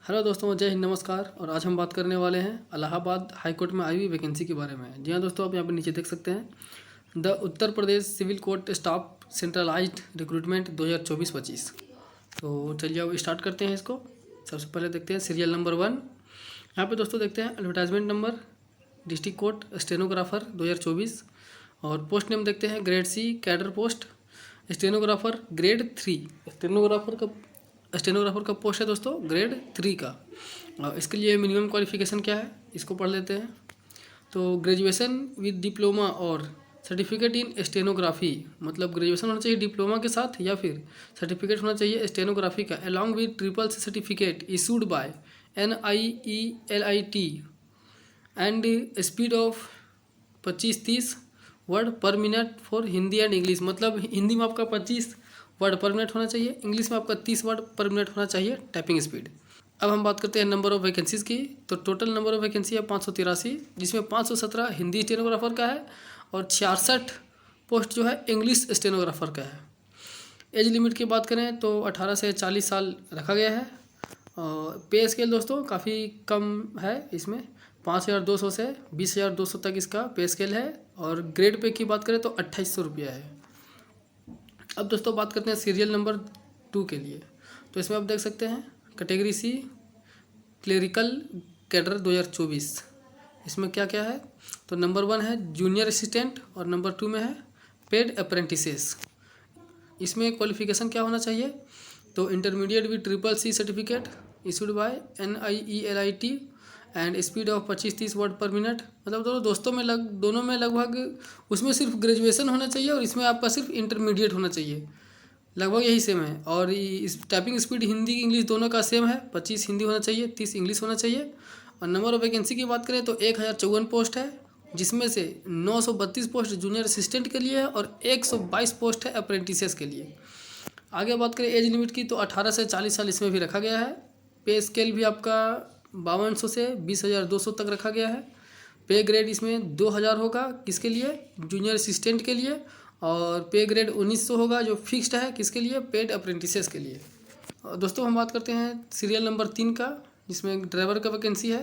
Hello दोस्तों, जय हिंद, नमस्कार। और आज हम बात करने वाले हैं इलाहाबाद हाई कोर्ट में आई हुई वैकेंसी के बारे में। जी हाँ दोस्तों, आप यहाँ पर नीचे देख सकते हैं the Uttar Pradesh civil court staff centralised recruitment 2024-25। तो चलिए अब स्टार्ट करते हैं इसको। सबसे पहले देखते हैं सीरियल नंबर 1। यहाँ पे दोस्तों देखते हैं advertisement number, district court stenographer 2024। और पोस्ट नेम देखते हैं grade C cadre post, stenographer grade 3। Stenographer का पोस्ट है दोस्तों ग्रेड 3 का। और इसके लिए मिनिमम क्वालिफिकेशन क्या है इसको पढ़ लेते हैं। तो ग्रेजुएशन विद डिप्लोमा और सर्टिफिकेट इन स्टेनोग्राफी, मतलब ग्रेजुएशन होना चाहिए डिप्लोमा के साथ या फिर सर्टिफिकेट होना चाहिए स्टेनोग्राफी का, along with triple C certificate issued by NIELIT and speed of 25-30 word per minute for Hindi and English. मतलब हिंदी में आपका 25 वर्ड पर मिनट होना चाहिए, इंग्लिश में आपका 30 वर्ड पर मिनट होना चाहिए टाइपिंग स्पीड। अब हम बात करते हैं नंबर ऑफ वैकेंसीज़ की। तो टोटल नंबर ऑफ वैकेंसी है 583, जिसमें 517 हिंदी स्टेनोग्राफर का है और 66 पोस्ट जो है इंग्लिश स्टेनोग्राफर का है। एज लिमिट की बात करें तो 18 से 40 साल रखा गया है। और पे स्केल दोस्तों काफ़ी कम है, इसमें 5,200 से 20,200 तक इसका पे स्केल है। और ग्रेड पे की बात करें तो 2800 रुपया है। अब दोस्तों बात करते हैं सीरियल नंबर 2 के लिए। तो इसमें आप देख सकते हैं कैटेगरी सी क्लेरिकल कैडर 2024। इसमें क्या क्या है, तो नंबर 1 है जूनियर असिस्टेंट और नंबर 2 में है पेड अप्रेंटिसेस। इसमें क्वालिफिकेशन क्या होना चाहिए, तो intermediate with triple C certificate issued by NIELIT and speed of 25-30 word per minute. मतलब दोनों में लगभग उसमें सिर्फ ग्रेजुएशन होना चाहिए और इसमें आपका सिर्फ इंटरमीडिएट होना चाहिए, लगभग यही सेम है। और इस टाइपिंग स्पीड हिंदी इंग्लिश दोनों का सेम है, 25 हिंदी होना चाहिए, 30 इंग्लिश होना चाहिए। और नंबर ऑफ वैकेंसी की बात करें तो 1054 पोस्ट है, जिसमें से 932 पोस्ट जूनियर असिस्टेंट के लिए है और 122 पोस्ट है अप्रेंटिसेस के लिए। आगे बात करें एज लिमिट की तो 18 से 40 साल इसमें भी रखा गया है। पे स्केल भी आपका 5200 से 20,200 तक रखा गया है। पे ग्रेड इसमें 2000 होगा किसके लिए, जूनियर असिस्टेंट के लिए। और पे ग्रेड 1900 होगा जो फिक्स्ड है किसके लिए, पेड अप्रेंटिसेस के लिए। और दोस्तों हम बात करते हैं सीरियल नंबर 3 का, जिसमें ड्राइवर का वैकेंसी है।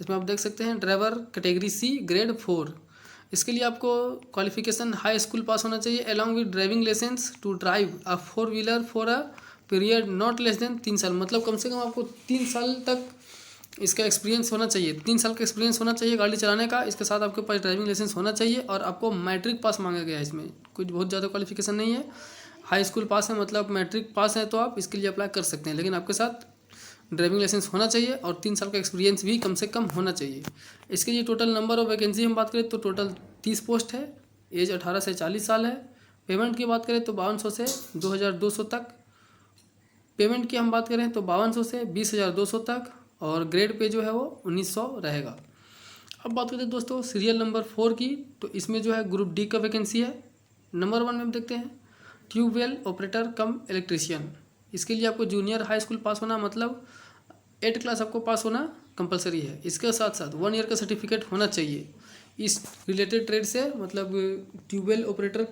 इसमें आप देख सकते हैं ड्राइवर कैटेगरी सी ग्रेड 4। इसके लिए आपको क्वालिफिकेशन हाई स्कूल पास होना चाहिए along with driving licence to drive a 4 wheeler for a period not less than 3 साल। मतलब कम से कम आपको 3 साल तक इसका एक्सपीरियंस होना चाहिए, 3 साल का एक्सपीरियंस होना चाहिए गाड़ी चलाने का। इसके साथ आपके पास ड्राइविंग लाइसेंस होना चाहिए और आपको मैट्रिक पास मांगा गया है। इसमें कुछ बहुत ज़्यादा क्वालिफिकेशन नहीं है, हाई स्कूल पास है, मतलब मैट्रिक पास है तो आप इसके लिए अप्लाई कर सकते हैं। लेकिन आपके साथ ड्राइविंग लाइसेंस होना चाहिए और 3 साल का एक्सपीरियंस भी कम से कम होना चाहिए। इसके लिए टोटल नंबर ऑफ वैकेंसी हम बात करें तो टोटल 30 पोस्ट है। एज 18 से 40 साल है। पेमेंट की बात करें तो 5200 से 2200 तक। पेमेंट की हम बात करें तो 5200 से 20,200 तक। और ग्रेड पे जो है वो 1900 रहेगा। अब बात करते हैं दोस्तों सीरियल नंबर 4 की। तो इसमें जो है ग्रुप डी का वैकेंसी है। नंबर 1 में हम देखते हैं ट्यूबवेल ऑपरेटर कम इलेक्ट्रीशियन। इसके लिए आपको जूनियर हाई स्कूल पास होना, मतलब 8 क्लास आपको पास होना कंपलसरी है। इसके साथ साथ 1 ईयर का सर्टिफिकेट होना चाहिए इस रिलेटेड ट्रेड से, मतलब ट्यूबवेल ऑपरेटर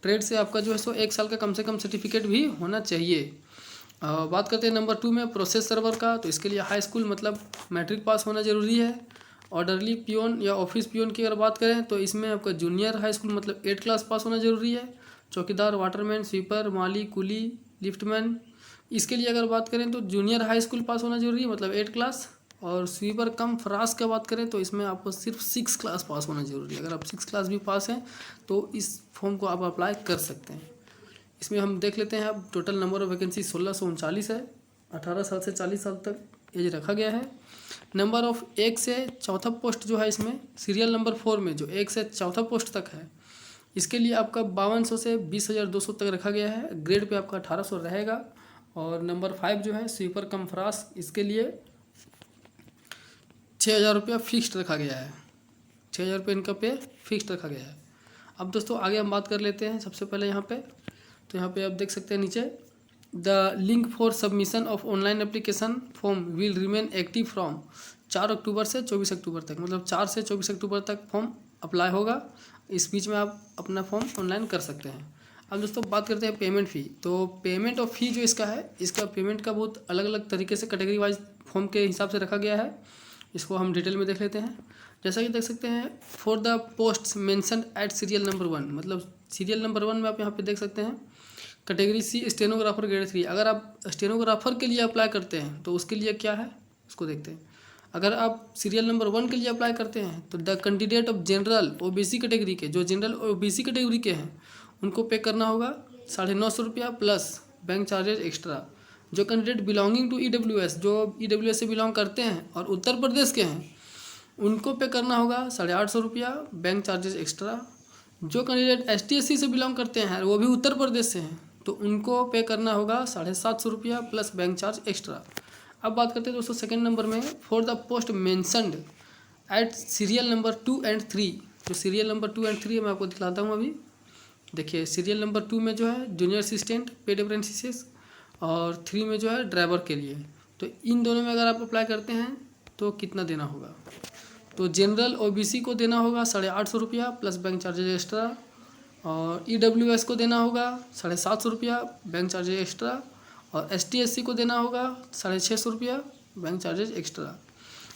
ट्रेड से आपका जो है सो 1 साल का कम से कम सर्टिफिकेट भी होना चाहिए। बात करते हैं नंबर 2 में प्रोसेस सर्वर का। तो इसके लिए हाई स्कूल मतलब मैट्रिक पास होना ज़रूरी है। ऑर्डरली पियोन या ऑफिस पियोन की अगर बात करें तो इसमें आपका जूनियर हाई स्कूल मतलब 8 क्लास पास होना ज़रूरी है। चौकीदार, वाटरमैन, स्वीपर, माली, कुली, लिफ्टमैन, इसके लिए अगर बात करें तो जूनियर हाई स्कूल पास होना जरूरी है, मतलब 8 क्लास। और स्वीपर कम फ्रास की बात करें तो इसमें आपको सिर्फ 6 क्लास पास होना जरूरी है। अगर आप 6 क्लास भी पास हैं तो इस फॉर्म को आप अप्लाई कर सकते हैं। इसमें हम देख लेते हैं अब टोटल नंबर ऑफ वैकेंसी 1639 है। 18 साल से 40 साल तक एज रखा गया है। नंबर ऑफ 1 से 4था पोस्ट जो है इसमें सीरियल नंबर 4 में जो 1 से 4था पोस्ट तक है, इसके लिए आपका 5200 से 20,200 तक रखा गया है। ग्रेड पे आपका 1800 रहेगा। और नंबर 5 जो है स्वीपर कम फ्रास, इसके लिए 6,000 रुपया फिक्स्ड रखा गया है। 6,000 रुपये इनका पे फिक्स्ड रखा गया है। अब दोस्तों आगे हम बात कर लेते हैं सबसे पहले यहाँ पे। तो यहाँ पे आप देख सकते हैं नीचे the link for submission of online application form will remain active from 4 अक्टूबर से 24 अक्टूबर तक, मतलब 4 से 24 अक्टूबर तक फॉर्म अप्लाई होगा। इस बीच में आप अपना फॉर्म ऑनलाइन कर सकते हैं। अब दोस्तों बात करते हैं पेमेंट फ़ी। तो पेमेंट ऑफ फ़ी जो इसका है, इसका पेमेंट का बहुत अलग अलग तरीके से कैटेगरी वाइज फॉर्म के हिसाब से रखा गया है। इसको हम डिटेल में देख लेते हैं। जैसा कि देख सकते हैं, for the posts mentioned at serial number 1, मतलब सीरियल नंबर 1 में आप यहाँ पे देख सकते हैं कैटेगरी सी स्टेनोग्राफर ग्रेड 3। अगर आप स्टेनोग्राफर के लिए अप्लाई करते हैं तो उसके लिए क्या है उसको देखते हैं। अगर आप सीरियल नंबर 1 के लिए अप्लाई करते हैं तो the candidate of general OBC category के, जो जनरल ओबीसी कैटेगरी के हैं, उनको पे करना होगा 950 रुपया प्लस बैंक चार्जेज एक्स्ट्रा। जो कैंडिडेट बिलोंगिंग टू ईडब्ल्यूएस, जो ईडब्ल्यूएस से बिलोंग करते हैं और उत्तर प्रदेश के हैं, उनको पे करना होगा 850 रुपया बैंक चार्जेस एक्स्ट्रा। जो कैंडिडेट ST/SC से बिलोंग करते हैं वो भी उत्तर प्रदेश से हैं, तो उनको पे करना होगा 750 रुपया प्लस बैंक चार्ज एक्स्ट्रा। अब बात करते हैं दोस्तों सेकंड नंबर में, for the post mentioned at serial number 2 and 3। जो सीरियल नंबर 2 एंड 3 है मैं आपको दिखलाता हूँ अभी। देखिए सीरियल नंबर 2 में जो है जूनियर असिस्टेंट पेड अप्रेंटिसेस और 3 में जो है ड्राइवर के लिए। तो इन दोनों में अगर आप अप्लाई करते हैं तो कितना देना होगा, तो जनरल ओबीसी को देना होगा 850 रुपया प्लस बैंक चार्जेज एक्स्ट्रा, और ईडब्ल्यूएस को देना होगा 750 रुपया बैंक चार्जेज एक्स्ट्रा, और ST/SC को देना होगा 650 रुपया बैंक चार्जेज एक्स्ट्रा।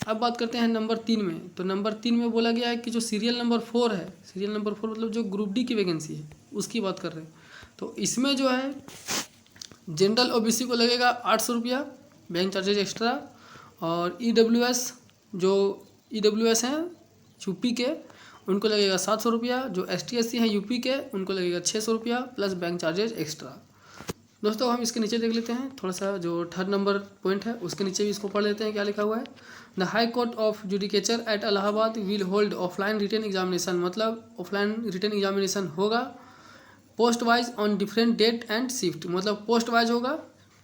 अब बात करते हैं नंबर 3 में। तो नंबर 3 में बोला गया है कि जो सीरियल नंबर 4 है, सीरियल नंबर 4 मतलब जो ग्रुप डी की वैकेंसी है उसकी बात कर रहे हैं। तो इसमें जो है जनरल ओबीसी को लगेगा 800 रुपया बैंक चार्जेज एक्स्ट्रा, और ईडब्ल्यूएस जो ईडब्ल्यूएस हैं यूपी के, उनको लगेगा 700 रुपया। जो ST/SC हैं यूपी के, उनको लगेगा 600 रुपया प्लस बैंक चार्जेज एक्स्ट्रा। दोस्तों हम इसके नीचे देख लेते हैं थोड़ा सा, जो थर्ड नंबर पॉइंट है उसके नीचे भी इसको पढ़ लेते हैं क्या लिखा हुआ है। The high court of judicature at Allahabad will hold offline written examination, मतलब ऑफलाइन रिटन एग्जामिनेशन होगा post wise on different date and shift, मतलब पोस्ट वाइज होगा,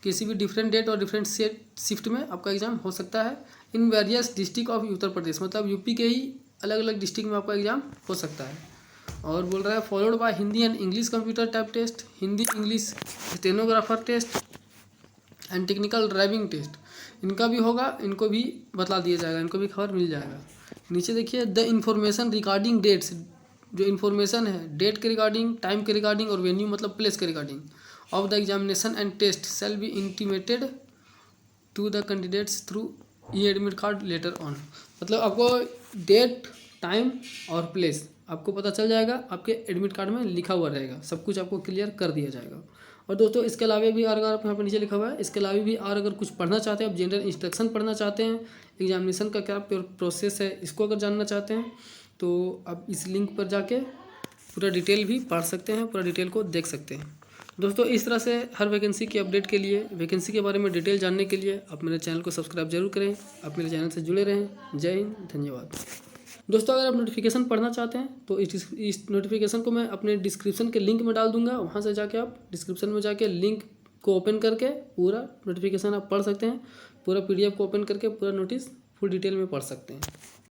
किसी भी डिफरेंट डेट और डिफरेंट शिफ्ट में आपका एग्जाम हो सकता है। In various district of Uttar Pradesh, मतलब यूपी के ही अलग अलग डिस्ट्रिक्ट में आपका एग्जाम हो सकता है। और बोल रहा है followed by Hindi and English computer type test, Hindi English stenographer test and technical driving test, इनका भी होगा, इनको भी बता दिया जाएगा, इनको भी खबर मिल जाएगा। नीचे देखिए द इंफॉर्मेशन रिगार्डिंग डेट्स, जो इन्फॉर्मेशन है डेट के रिगार्डिंग, टाइम के रिगार्डिंग और वेन्यू मतलब प्लेस के regarding of the examination and test shall be intimated to the candidates through e admit card letter on, मतलब आपको डेट, टाइम और प्लेस आपको पता चल जाएगा, आपके एडमिट कार्ड में लिखा हुआ रहेगा, सब कुछ आपको क्लियर कर दिया जाएगा। और दोस्तों इसके अलावा भी अगर आप यहाँ पर नीचे लिखा हुआ है, इसके अलावा भी और अगर कुछ पढ़ना चाहते हैं, आप जनरल इंस्ट्रक्शन पढ़ना चाहते हैं, एग्जामिनेशन का क्या प्रोसेस है इसको अगर जानना चाहते हैं, तो आप इस लिंक पर जाके पूरा डिटेल भी पढ़ सकते हैं, पूरा डिटेल को देख सकते हैं। दोस्तों इस तरह से हर वैकेंसी की अपडेट के लिए, वैकेंसी के बारे में डिटेल जानने के लिए आप मेरे चैनल को सब्सक्राइब जरूर करें, आप मेरे चैनल से जुड़े रहें। जय हिंद, धन्यवाद। दोस्तों अगर आप नोटिफिकेशन पढ़ना चाहते हैं तो इस नोटिफिकेशन को मैं अपने डिस्क्रिप्शन के लिंक में डाल दूंगा, वहाँ से जाके आप डिस्क्रिप्शन में जाके लिंक को ओपन करके पूरा नोटिफिकेशन आप पढ़ सकते हैं, पूरा PDF को ओपन करके पूरा नोटिस फुल डिटेल में पढ़ सकते हैं।